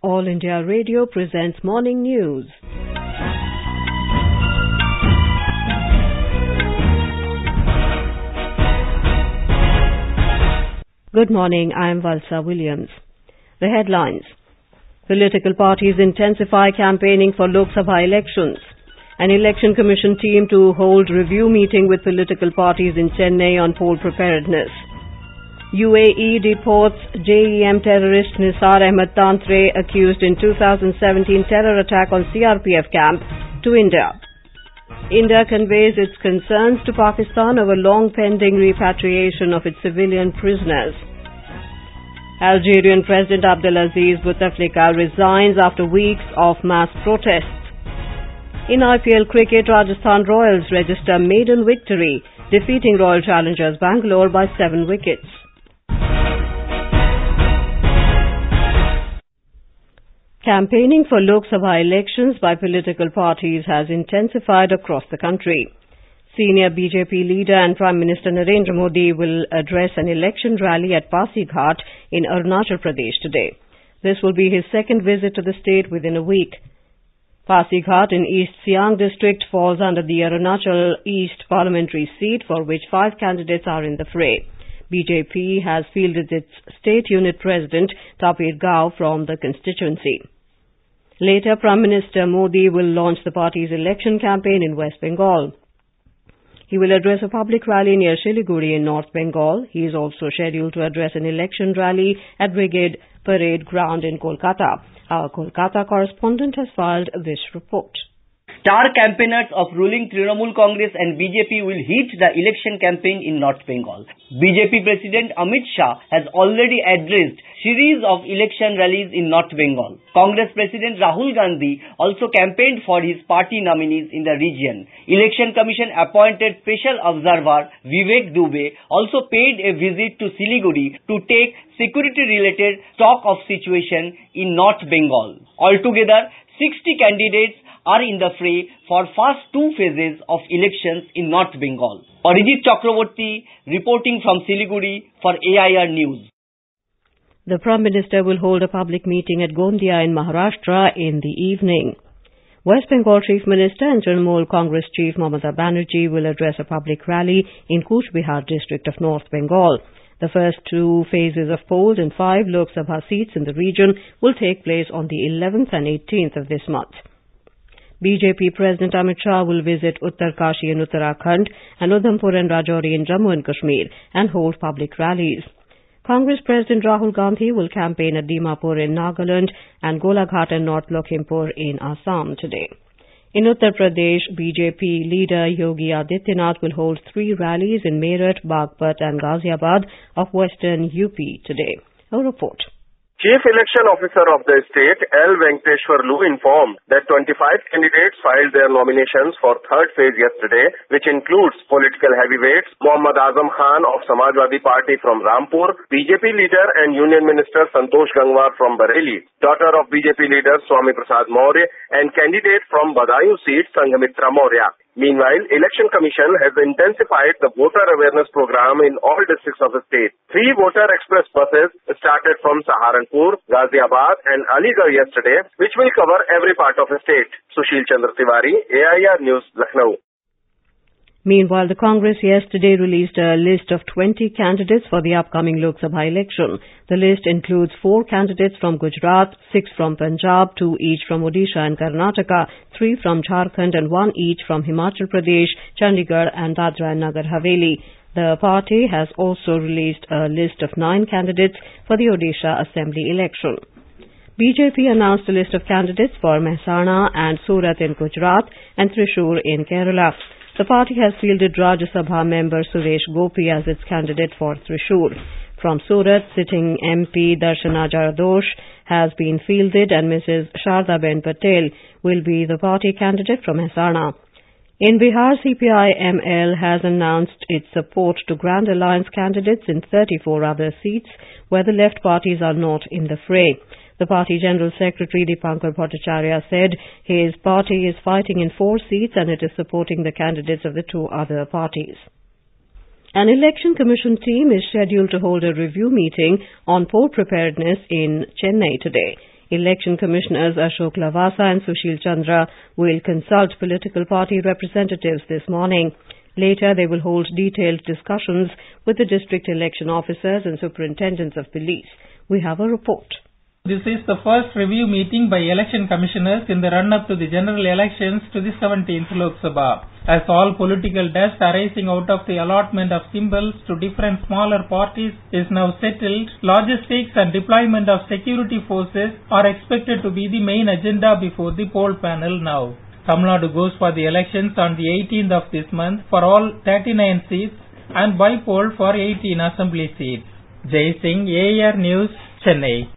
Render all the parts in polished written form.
All India Radio presents Morning News. Good morning, I am Valsa Williams. The headlines. Political parties intensify campaigning for Lok Sabha elections. An election commission team to hold review meeting with political parties in Chennai on poll preparedness. UAE deports JEM terrorist Nisar Ahmed Tantray, accused in 2017 terror attack on CRPF camp, to India. India conveys its concerns to Pakistan over long-pending repatriation of its civilian prisoners. Algerian President Abdelaziz Bouteflika resigns after weeks of mass protests. In IPL cricket, Rajasthan Royals register maiden victory, defeating Royal Challengers Bangalore by 7 wickets. Campaigning for Lok Sabha elections by political parties has intensified across the country. Senior BJP leader and Prime Minister Narendra Modi will address an election rally at Pasighat in Arunachal Pradesh today. This will be his second visit to the state within a week. Pasighat in East Siang district falls under the Arunachal East parliamentary seat, for which 5 candidates are in the fray. BJP has fielded its state unit president Tapir Gao from the constituency. Later, Prime Minister Modi will launch the party's election campaign in West Bengal. He will address a public rally near Siliguri in North Bengal. He is also scheduled to address an election rally at Brigade Parade Ground in Kolkata. Our Kolkata correspondent has filed this report. Star campaigners of ruling Trinamool Congress and BJP will heat the election campaign in North Bengal. BJP President Amit Shah has already addressed series of election rallies in North Bengal. Congress President Rahul Gandhi also campaigned for his party nominees in the region. Election Commission appointed special observer Vivek Dubey also paid a visit to Siliguri to take security-related stock of situation in North Bengal. Altogether, 60 candidates are in the fray for first 2 phases of elections in North Bengal. Arijit Chakraborty reporting from Siliguri for AIR News. The Prime Minister will hold a public meeting at Gondia in Maharashtra in the evening. West Bengal Chief Minister and Trinamool Congress Chief Mamata Banerjee will address a public rally in Cooch Behar district of North Bengal. The first 2 phases of polls in 5 Lok Sabha seats in the region will take place on the 11th and 18th of this month. BJP President Amit Shah will visit Uttarkashi in Uttarakhand and Udhampur and Rajouri in Jammu and Kashmir and hold public rallies. Congress President Rahul Gandhi will campaign at Dimapur in Nagaland and Golaghat and North Lakhimpur in Assam today. In Uttar Pradesh, BJP leader Yogi Adityanath will hold 3 rallies in Meerut, Bagpat and Ghaziabad of western UP today. A report. Chief Election Officer of the state, L. Venkateshwar Lu, informed that 25 candidates filed their nominations for 3rd phase yesterday, which includes political heavyweights Mohammad Azam Khan of Samajwadi Party from Rampur, BJP leader and Union Minister Santosh Gangwar from Bareilly, daughter of BJP leader Swami Prasad Maurya, and candidate from Badaयूं seat Sanghamitra Maurya. Meanwhile, Election Commission has intensified the voter awareness program in all districts of the state. 3 voter express buses started from Saharanpur, Ghaziabad and Aligarh yesterday, which will cover every part of the state. Sushil Chandra Tiwari, AIR News, Lucknow. Meanwhile, the Congress yesterday released a list of 20 candidates for the upcoming Lok Sabha election. The list includes 4 candidates from Gujarat, 6 from Punjab, 2 each from Odisha and Karnataka, 3 from Jharkhand and 1 each from Himachal Pradesh, Chandigarh and Dadra and Nagar Haveli. The party has also released a list of 9 candidates for the Odisha Assembly election. BJP announced a list of candidates for Mehsana and Surat in Gujarat and Thrissur in Kerala. The party has fielded Rajya Sabha member Suresh Gopi as its candidate for Thrissur. From Surat, sitting MP Darshana Jaradosh has been fielded and Mrs. Shardaben Patel will be the party candidate from Mehsana. In Bihar, CPI-ML has announced its support to Grand Alliance candidates in 34 other seats where the left parties are not in the fray. The party General Secretary Dipankar Bhattacharya said his party is fighting in 4 seats and it is supporting the candidates of the 2 other parties. An election commission team is scheduled to hold a review meeting on poll preparedness in Chennai today. Election Commissioners Ashok Lavasa and Sushil Chandra will consult political party representatives this morning. Later, they will hold detailed discussions with the district election officers and superintendents of police. We have a report. This is the first review meeting by election commissioners in the run-up to the general elections to the 17th Lok Sabha. As all political dust arising out of the allotment of symbols to different smaller parties is now settled, logistics and deployment of security forces are expected to be the main agenda before the poll panel now. Tamil Nadu goes for the elections on the 18th of this month for all 39 seats and by poll for 18 assembly seats. Jai Singh, AR News, Chennai.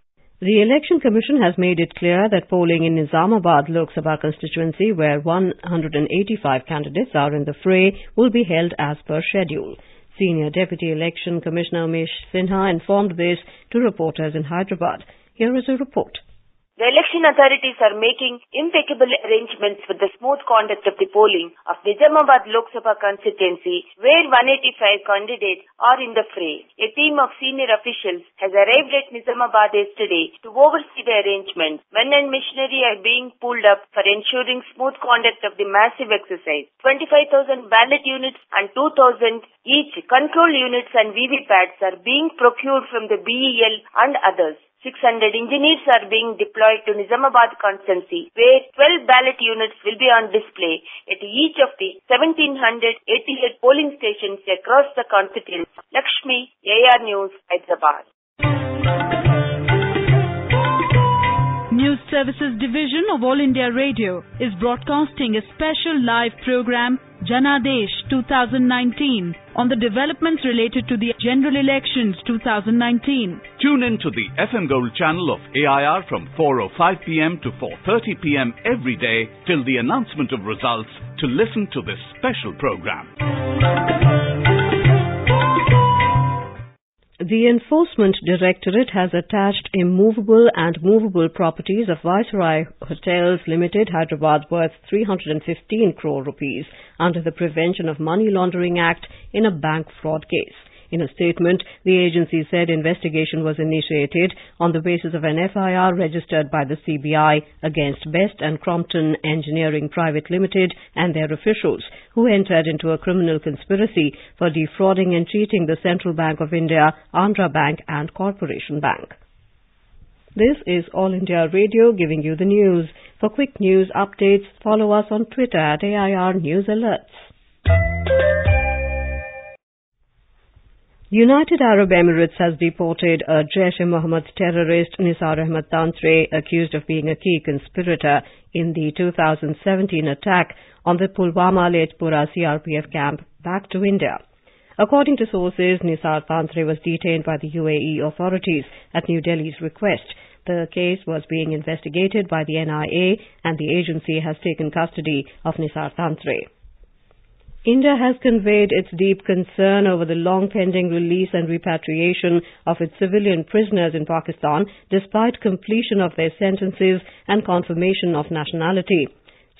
The Election Commission has made it clear that polling in Nizamabad Lok Sabha constituency, where 185 candidates are in the fray, will be held as per schedule. Senior Deputy Election Commissioner Umesh Sinha informed this to reporters in Hyderabad. Here is a report. The election authorities are making impeccable arrangements for the smooth conduct of the polling of Nizamabad Lok Sabha constituency, where 185 candidates are in the fray. A team of senior officials has arrived at Nizamabad yesterday to oversee the arrangements. Men and machinery are being pulled up for ensuring smooth conduct of the massive exercise. 25,000 ballot units and 2,000 each control units and VVPads are being procured from the BEL and others. 600 engineers are being deployed to Nizamabad constituency, where 12 ballot units will be on display at each of the 1,788 polling stations across the constituency. Lakshmi, AR News, Hyderabad. News Services Division of All India Radio is broadcasting a special live program, Janadesh 2019, on the developments related to the general elections 2019. Tune in to the FM Gold channel of AIR from 4:05 p.m. to 4:30 p.m. every day till the announcement of results to listen to this special program. The Enforcement Directorate has attached immovable and movable properties of Viceroy Hotels Limited, Hyderabad, worth 315 crore rupees under the Prevention of Money Laundering Act in a bank fraud case. In a statement, the agency said investigation was initiated on the basis of an FIR registered by the CBI against Best and Crompton Engineering Private Limited and their officials, who entered into a criminal conspiracy for defrauding and cheating the Central Bank of India, Andhra Bank and Corporation Bank. This is All India Radio giving you the news. For quick news updates, follow us on Twitter at AIR News Alerts. United Arab Emirates has deported a Jaish-e-Mohammed terrorist, Nisar Ahmed Tantray, accused of being a key conspirator in the 2017 attack on the Pulwama-Letpura CRPF camp, back to India. According to sources, Nisar Tantray was detained by the UAE authorities at New Delhi's request. The case was being investigated by the NIA and the agency has taken custody of Nisar Tantray. India has conveyed its deep concern over the long-pending release and repatriation of its civilian prisoners in Pakistan, despite completion of their sentences and confirmation of nationality.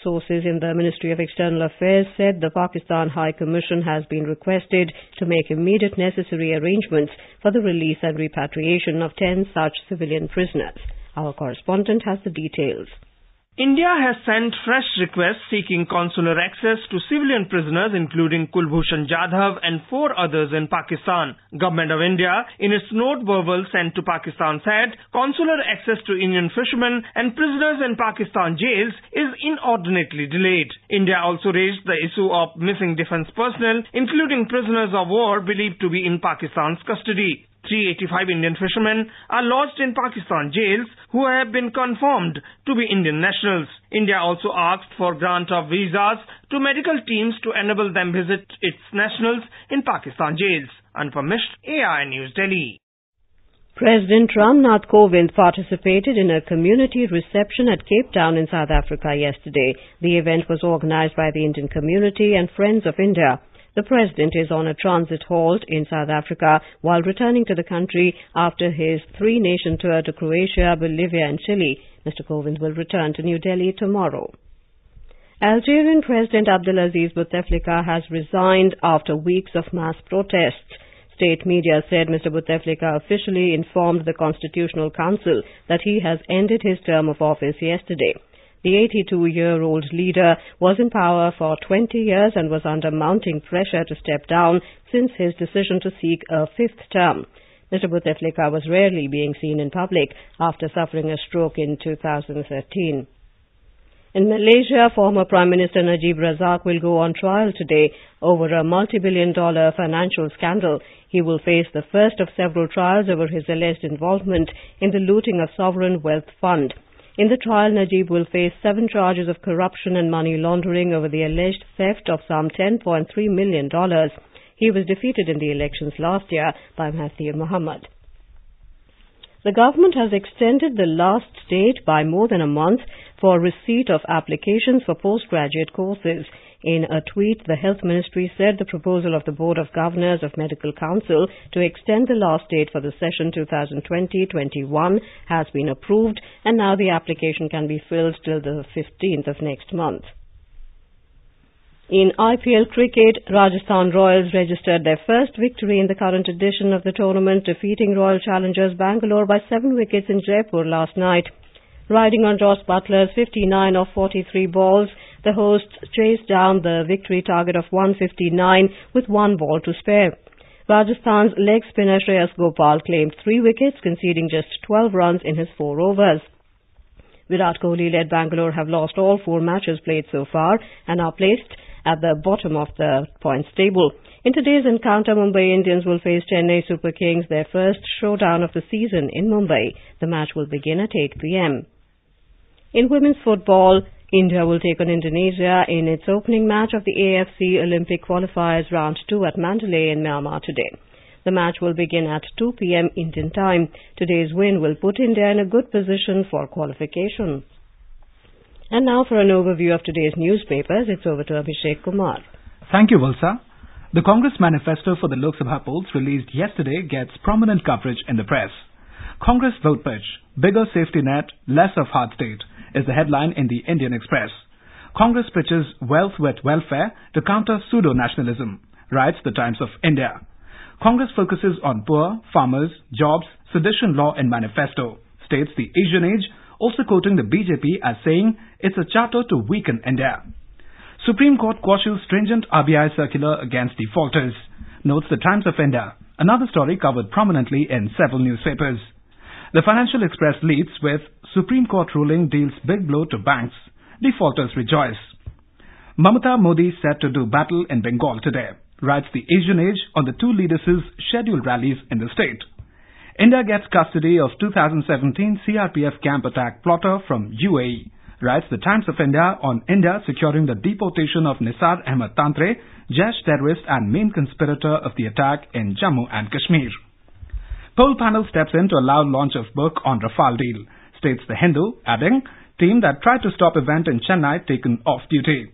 Sources in the Ministry of External Affairs said the Pakistan High Commission has been requested to make immediate necessary arrangements for the release and repatriation of 10 such civilian prisoners. Our correspondent has the details. India has sent fresh requests seeking consular access to civilian prisoners including Kulbhushan Jadhav and 4 others in Pakistan. Government of India, in its note verbal sent to Pakistan, said consular access to Indian fishermen and prisoners in Pakistan jails is inordinately delayed. India also raised the issue of missing defense personnel, including prisoners of war believed to be in Pakistan's custody. 385 Indian fishermen are lodged in Pakistan jails who have been confirmed to be Indian nationals. India also asked for grant of visas to medical teams to enable them visit its nationals in Pakistan jails. Unpermished, AI News Delhi. President Ram Nath Kovind participated in a community reception at Cape Town in South Africa yesterday. The event was organized by the Indian community and Friends of India. The President is on a transit halt in South Africa while returning to the country after his 3-nation tour to Croatia, Bolivia and Chile. Mr. Kovind will return to New Delhi tomorrow. Algerian President Abdelaziz Bouteflika has resigned after weeks of mass protests. state media said Mr. Bouteflika officially informed the Constitutional Council that he has ended his term of office yesterday. The 82-year-old leader was in power for 20 years and was under mounting pressure to step down since his decision to seek a fifth term. Mr. Bouteflika was rarely being seen in public after suffering a stroke in 2013. In Malaysia, former Prime Minister Najib Razak will go on trial today over a multi-billion-dollar financial scandal. He will face the first of several trials over his alleged involvement in the looting of sovereign wealth fund. In the trial, Najib will face 7 charges of corruption and money laundering over the alleged theft of some $10.3 million. He was defeated in the elections last year by Mahathir Mohamad. The government has extended the last date by more than a month for receipt of applications for postgraduate courses. In a tweet, the Health Ministry said the proposal of the Board of Governors of Medical Council to extend the last date for the session 2020-21 has been approved, and now the application can be filled till the 15th of next month. In IPL cricket, Rajasthan Royals registered their first victory in the current edition of the tournament, defeating Royal Challengers Bangalore by 7 wickets in Jaipur last night. Riding on Joss Butler's 59 of 43 balls, the hosts chased down the victory target of 159 with 1 ball to spare. Rajasthan's leg spinner Shreyas Gopal claimed 3 wickets, conceding just 12 runs in his 4 overs. Virat Kohli-led Bangalore have lost all 4 matches played so far and are placed at the bottom of the points table. In today's encounter, Mumbai Indians will face Chennai Super Kings, their first showdown of the season in Mumbai. The match will begin at 8 p.m. In women's football, India will take on Indonesia in its opening match of the AFC Olympic Qualifiers Round 2 at Mandalay in Myanmar today. The match will begin at 2 p.m. Indian time. Today's win will put India in a good position for qualification. And now for an overview of today's newspapers, it's over to Abhishek Kumar. Thank you, Valsa. The Congress manifesto for the Lok Sabha polls released yesterday gets prominent coverage in the press. Congress vote pitch, bigger safety net, less of hard state, is the headline in the Indian Express. Congress pitches wealth with welfare to counter pseudo-nationalism, writes the Times of India. Congress focuses on poor, farmers, jobs, sedition law in manifesto, states the Asian Age, also quoting the BJP as saying it's a charter to weaken India. Supreme Court quashes stringent RBI circular against defaulters, notes the Times of India, another story covered prominently in several newspapers. The Financial Express leads with Supreme Court ruling deals big blow to banks. Defaulters rejoice. Mamata Modi set to do battle in Bengal today, writes the Asian Age on the 2 leaders' scheduled rallies in the state. India gets custody of 2017 CRPF camp attack plotter from UAE, writes the Times of India on India securing the deportation of Nisar Ahmed Tantray, Jaish terrorist and main conspirator of the attack in Jammu and Kashmir. Poll panel steps in to allow launch of book on Rafale deal, states the Hindu, adding, team that tried to stop event in Chennai taken off duty.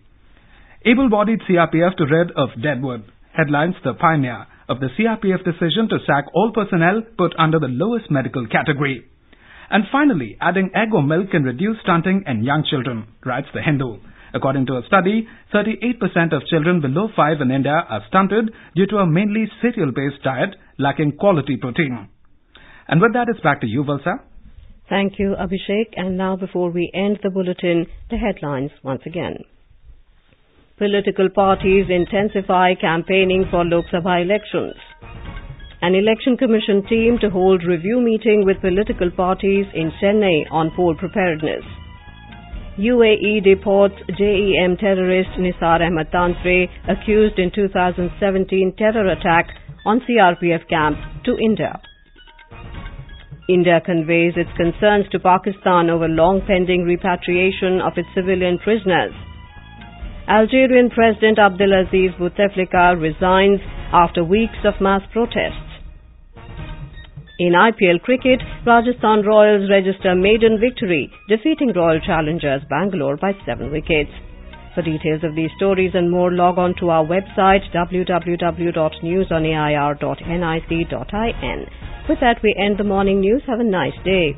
Able-bodied CRPF to rid of deadwood, headlines the Pioneer of the CRPF decision to sack all personnel put under the lowest medical category. And finally, adding egg or milk can reduce stunting in young children, writes the Hindu. According to a study, 38% of children below 5 in India are stunted due to a mainly cereal-based diet lacking quality protein. And with that, it's back to you, Valsa. Thank you, Abhishek. And now, before we end the bulletin, the headlines once again. Political parties intensify campaigning for Lok Sabha elections. An election commission team to hold review meeting with political parties in Chennai on poll preparedness. UAE deports JEM terrorist Nisar Ahmed Tantray, accused in 2017 terror attack on CRPF camp, to India. India conveys its concerns to Pakistan over long-pending repatriation of its civilian prisoners. Algerian President Abdelaziz Bouteflika resigns after weeks of mass protests. In IPL cricket, Rajasthan Royals register maiden victory, defeating Royal Challengers Bangalore by 7 wickets. For details of these stories and more, log on to our website www.newsonair.nic.in. With that, we end the morning news. Have a nice day.